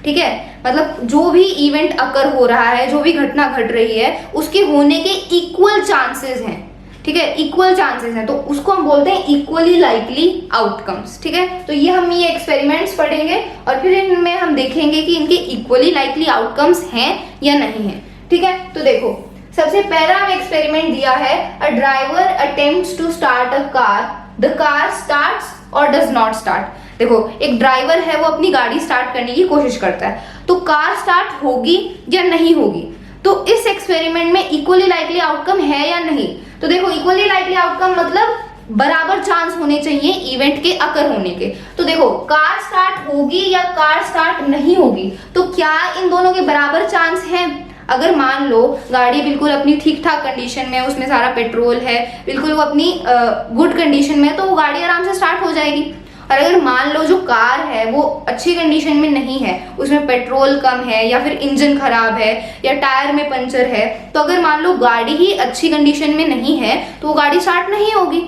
ठीक है, मतलब जो भी इवेंट अकर हो रहा है, जो भी घटना घट रही है, उसके होने के इक्वल चांसेस हैं। ठीक है, इक्वल चांसेस हैं, तो उसको हम बोलते हैं इक्वली लाइकली आउटकम्स। ठीक है, तो ये हम ये एक्सपेरिमेंट्स पढ़ेंगे और फिर इनमें हम देखेंगे कि इनके इक्वली लाइकली आउटकम्स हैं या नहीं है। ठीक है, तो देखो सबसे पहला हमें एक्सपेरिमेंट दिया है, a driver attempts to start a car, the car starts और डज नॉट स्टार्ट। देखो, एक ड्राइवर है, वो अपनी गाड़ी स्टार्ट करने की कोशिश करता है, तो कार स्टार्ट होगी या नहीं होगी। तो इस एक्सपेरिमेंट में इक्वली लाइकली आउटकम है या नहीं? तो देखो, इक्वली लाइकली आउटकम मतलब बराबर चांस होने चाहिए इवेंट के अकर होने के। तो देखो, कार स्टार्ट होगी या कार स्टार्ट नहीं होगी, तो क्या इन दोनों के बराबर चांस हैं? अगर मान लो गाड़ी बिल्कुल अपनी ठीक ठाक कंडीशन में है, उसमें सारा पेट्रोल है, बिल्कुल वो अपनी गुड कंडीशन में है, तो वो गाड़ी आराम से स्टार्ट हो जाएगी। और अगर मान लो जो कार है वो अच्छी कंडीशन में नहीं है, उसमें पेट्रोल कम है या फिर इंजन खराब है या टायर में पंचर है, तो अगर मान लो गाड़ी ही अच्छी कंडीशन में नहीं है तो वो गाड़ी स्टार्ट नहीं होगी,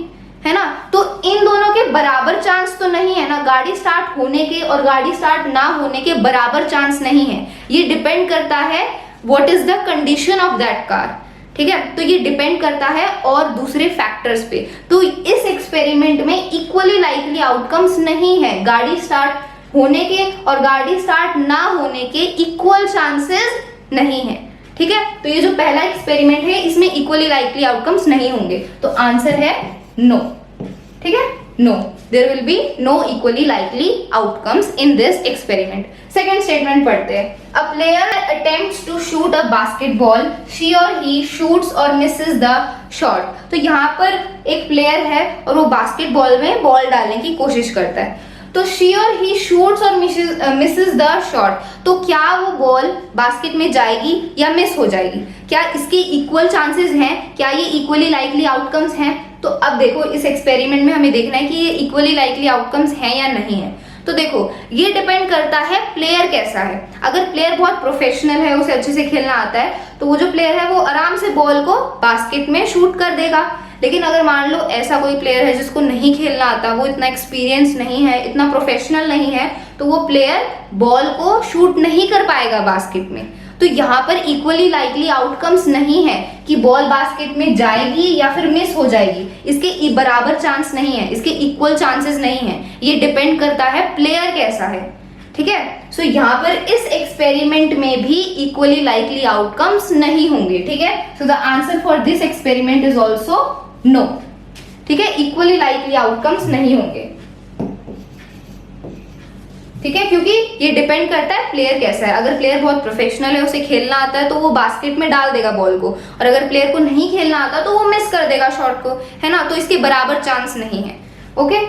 है ना। तो इन दोनों के बराबर चांस तो नहीं है ना, गाड़ी स्टार्ट होने के और गाड़ी स्टार्ट ना होने के बराबर चांस नहीं है। ये डिपेंड करता है what is the condition of that car. ठीक है, तो ये डिपेंड करता है और दूसरे फैक्टर्स पे। तो इस एक्सपेरिमेंट में इक्वली लाइकली आउटकम्स नहीं है, गाड़ी स्टार्ट होने के और गाड़ी स्टार्ट ना होने के इक्वल चांसेस नहीं है। ठीक है, तो ये जो पहला एक्सपेरिमेंट है इसमें इक्वली लाइकली आउटकम्स नहीं होंगे, तो आंसर है नो। ठीक है, no, there will be no equally likely outcomes in this experiment. Second statement पढ़ते हैं। A player attempts to shoot a basketball, she or he shoots or misses the shot. तो यहाँ पर एक प्लेयर है और वो बास्केटबॉल में बॉल डालने की कोशिश करता है, तो she or he shoots or misses the shot. तो क्या वो बॉल बास्केट में जाएगी या मिस हो जाएगी? क्या इसके इक्वल चांसेस हैं? क्या ये इक्वली लाइकली आउटकम्स हैं? तो अब देखो, इस एक्सपेरिमेंट में हमें देखना है कि ये इक्वली लाइकली आउटकम्स हैं या नहीं है। तो देखो, ये डिपेंड करता है प्लेयर कैसा है। अगर प्लेयर बहुत प्रोफेशनल है, उसे अच्छे से खेलना आता है, तो वो जो प्लेयर है वो आराम से बॉल को बास्केट में शूट कर देगा। लेकिन अगर मान लो ऐसा कोई प्लेयर है जिसको नहीं खेलना आता, वो इतना एक्सपीरियंस नहीं है, इतना प्रोफेशनल नहीं है, तो वो प्लेयर बॉल को शूट नहीं कर पाएगा बास्केट में। तो यहाँ पर इक्वली लाइकली आउटकम्स नहीं है कि बॉल बास्केट में जाएगी या फिर मिस हो जाएगी, इसके बराबर चांस नहीं है, इसके इक्वल चांसेस नहीं है। ये डिपेंड करता है प्लेयर कैसा है। ठीक है, सो यहाँ पर इस एक्सपेरिमेंट में भी इक्वली लाइकली आउटकम्स नहीं होंगे। ठीक है, so the answer for this experiment is also no. ठीक है, इक्वली लाइकली आउटकम्स नहीं होंगे। ठीक है, क्योंकि ये डिपेंड करता है प्लेयर कैसा है। अगर प्लेयर बहुत प्रोफेशनल है, उसे खेलना आता है, तो वो बास्केट में डाल देगा बॉल को, और अगर प्लेयर को नहीं खेलना आता तो वो मिस कर देगा शॉट को, है ना। तो इसके बराबर चांस नहीं है। Okay,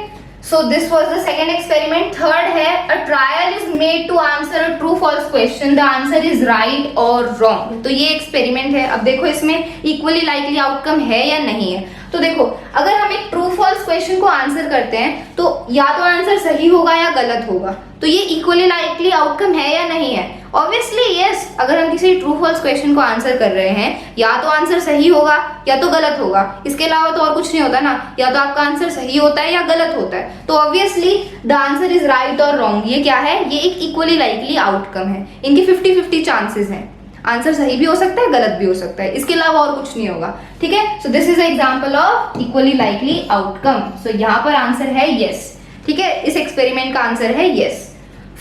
So this was the second experiment. Third है a trial is made to answer a true false question. The answer is right or wrong. तो ये एक्सपेरिमेंट है. अब देखो इसमें इक्वली लाइकली आउटकम है या नहीं है. तो देखो अगर हम एक ट्रू फॉल्स क्वेश्चन को आंसर करते हैं तो या तो आंसर सही होगा या गलत होगा. तो ये इक्वली लाइकली आउटकम है या नहीं है? Obviously yes. अगर हम किसी ट्रू फॉल्स क्वेश्चन को आंसर कर रहे हैं या तो आंसर सही होगा या तो गलत होगा. इसके अलावा तो और कुछ नहीं होता ना. या तो आपका आंसर सही होता है या गलत होता है. तो obviously the answer is right और रॉन्ग. ये क्या है? ये एक इक्वली लाइकली आउटकम है. इनके 50-50 चांसेस हैं. आंसर सही भी हो सकता है, गलत भी हो सकता है. इसके अलावा और कुछ नहीं होगा. ठीक है. So this is example of equally likely outcome. So यहाँ पर आंसर है यस. ठीक है. इस एक्सपेरिमेंट का आंसर है यस.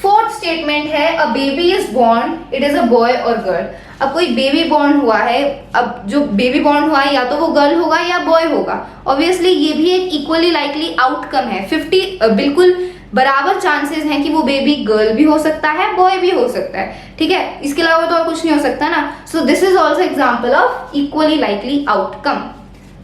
फोर्थ स्टेटमेंट है a baby is born, it is a boy और गर्ल. अब कोई बेबी बॉर्न हुआ है. अब जो बेबी बॉर्न हुआ है या तो वो गर्ल होगा या बॉय होगा. ऑब्वियसली ये भी एक इक्वली लाइकली आउटकम है. 50 बिल्कुल बराबर चांसेस हैं कि वो बेबी गर्ल भी हो सकता है, बॉय भी हो सकता है. ठीक है. इसके अलावा तो और कुछ नहीं हो सकता ना. So this is also example of equally likely outcome.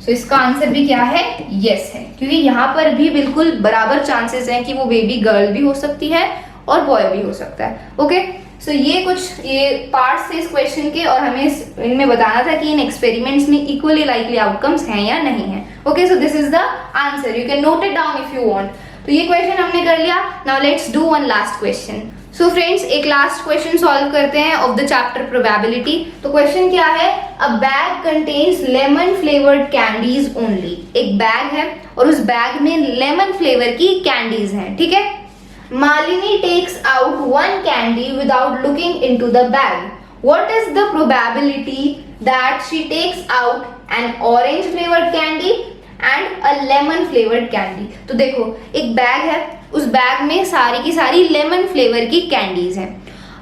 So इसका आंसर भी क्या है? यस है. क्योंकि यहाँ पर भी बिल्कुल बराबर चांसेस हैं कि वो बेबी गर्ल भी हो सकती है और बॉय भी हो सकता है. ओके. सो ये कुछ ये पार्ट्स थे इस क्वेश्चन के और हमें इनमें बताना था कि इन एक्सपेरिमेंट्स में इक्वली लाइकली आउटकम्स हैं या नहीं है. Okay. So this is the answer. You can note it down if you want. तो ये क्वेश्चन हमने कर लिया. Now let's do one last question. So friends एक लास्ट क्वेश्चन सॉल्व करते हैं ऑफ द चैप्टर प्रोबेबिलिटी. तो क्वेश्चन क्या है? अ bag contains lemon flavoured candies only. एक बैग है और उस बैग में लेमन फ्लेवर की कैंडीज हैं. ठीक है. Malini takes out one candy without looking into the bag. What is the probability that she takes out an orange flavored candy and a lemon flavored candy? तो देखो एक bag है, उस bag में सारी की सारी लेमन फ्लेवर की कैंडीज हैं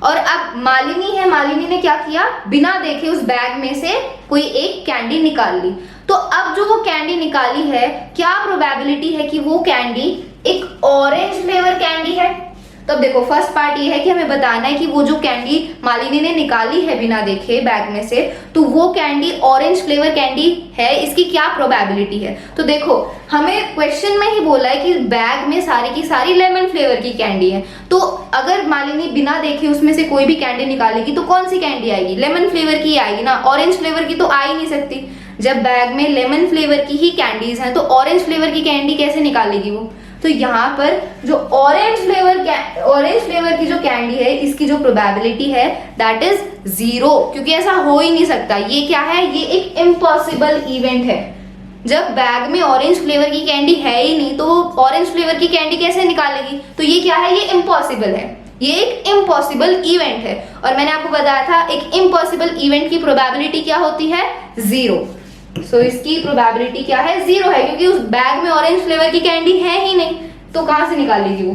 और अब मालिनी है. मालिनी ने क्या किया? बिना देखे उस बैग में से कोई एक कैंडी निकाल ली. तो अब जो वो कैंडी निकाली है, क्या प्रोबेबिलिटी है कि वो कैंडी एक ऑरेंज फ्लेवर कैंडी है? तो अब देखो फर्स्ट पार्ट ये है कि हमें बताना है कि वो जो कैंडी मालिनी ने निकाली है बिना देखे बैग में से, तो वो कैंडी ऑरेंज फ्लेवर कैंडी है. इसकी क्या प्रोबेबिलिटी है? तो देखो हमें क्वेश्चन में ही बोला है कि बैग में सारी की सारी लेमन फ्लेवर की कैंडी है. तो अगर मालिनी बिना देखे उसमें से कोई भी कैंडी निकालेगी तो कौन सी कैंडी आएगी? लेमन फ्लेवर की आएगी ना. ऑरेंज फ्लेवर की तो आ ही नहीं सकती. जब बैग में लेमन फ्लेवर की ही कैंडीज हैं तो ऑरेंज फ्लेवर की कैंडी कैसे निकालेगी वो? तो यहाँ पर जो ऑरेंज फ्लेवर की जो कैंडी है इसकी जो प्रोबेबिलिटी है दैट इज 0. क्योंकि ऐसा हो ही नहीं सकता. ये क्या है? ये एक इम्पॉसिबल इवेंट है. जब बैग में ऑरेंज फ्लेवर की कैंडी है ही नहीं तो वो ऑरेंज फ्लेवर की कैंडी कैसे निकालेगी? तो ये क्या है? ये इम्पॉसिबल है. ये एक इम्पॉसिबल इवेंट है. और मैंने आपको बताया था एक इम्पॉसिबल इवेंट की प्रोबेबिलिटी क्या होती है? 0. सो इसकी प्रोबेबिलिटी क्या है? 0 है. क्योंकि उस बैग में ऑरेंज फ्लेवर की कैंडी है ही नहीं तो कहां से निकालेगी वो?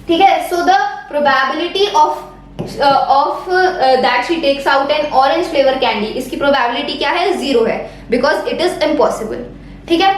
ठीक है. So the probability of that she takes out an orange flavour candy, इसकी प्रोबेबिलिटी क्या है? 0 है बिकॉज इट इज इम्पॉसिबल. ठीक है.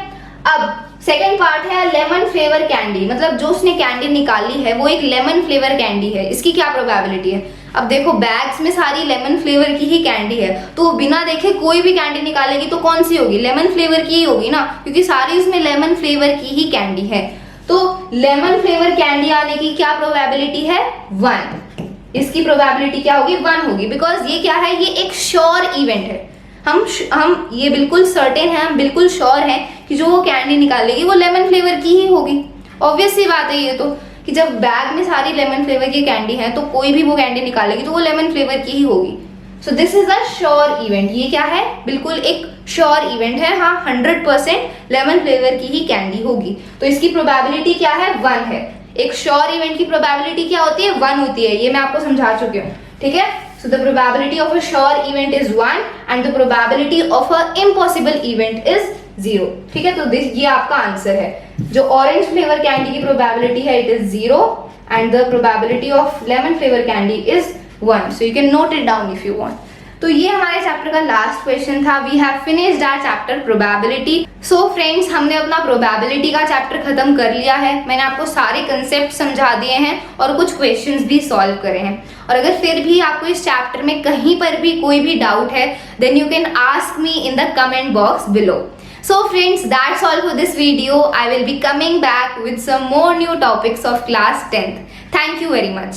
अब सेकेंड पार्ट है लेमन फ्लेवर कैंडी. मतलब जो उसने कैंडी निकाली है वो एक लेमन फ्लेवर कैंडी है. इसकी क्या प्रोबेबिलिटी है? अब देखो बैग्स में सारी लेमन फ्लेवर की ही कैंडी है तो वो बिना देखे कोई भी कैंडी निकालेगी तो कौन सी होगी? लेमन फ्लेवर की ही होगी ना. क्योंकि सारी उसमें लेमन फ्लेवर की ही कैंडी है. तो लेमन फ्लेवर कैंडी आने की क्या प्रोबेबिलिटी है? 1. इसकी प्रोबेबिलिटी क्या होगी? 1 होगी. बिकॉज ये क्या है? ये एक श्योर इवेंट है. हम ये बिल्कुल सर्टेन है, हम बिल्कुल श्योर हैं कि जो वो कैंडी निकालेगी वो लेमन फ्लेवर की ही होगी. ऑब्वियस सी बात है ये तो कि जब बैग में सारी लेमन फ्लेवर की कैंडी है तो कोई भी वो कैंडी निकालेगी तो वो लेमन फ्लेवर की ही होगी. सो this is a sure event. ये क्या है? बिल्कुल एक श्योर इवेंट है. हाँ 100% लेमन फ्लेवर की ही कैंडी होगी. तो इसकी प्रोबेबिलिटी क्या है? 1 है. एक श्योर इवेंट की प्रोबेबिलिटी क्या होती है? 1 होती है. ये मैं आपको समझा चुकी हूँ. ठीक है. So the probability of a sure event is 1 and the probability of a impossible event is 0. ठीक है. तो ये आपका आंसर है. जो ऑरेंज फ्लेवर कैंडी की प्रोबेबिलिटी है it is 0 and the probability of lemon flavor candy is 1. So you can note it down if you want. तो ये हमारे चैप्टर का लास्ट क्वेश्चन था. We have finished our chapter probability. So friends हमने अपना probability का chapter खत्म कर लिया है. मैंने आपको सारे कंसेप्ट समझा दिए हैं और कुछ क्वेश्चंस भी सॉल्व करे हैं. और अगर फिर भी आपको इस चैप्टर में कहीं पर भी कोई भी डाउट है then you can ask me in the comment box below. So friends, that's all for this video. I will be coming back with some more new topics of class 10th. Thank you very much.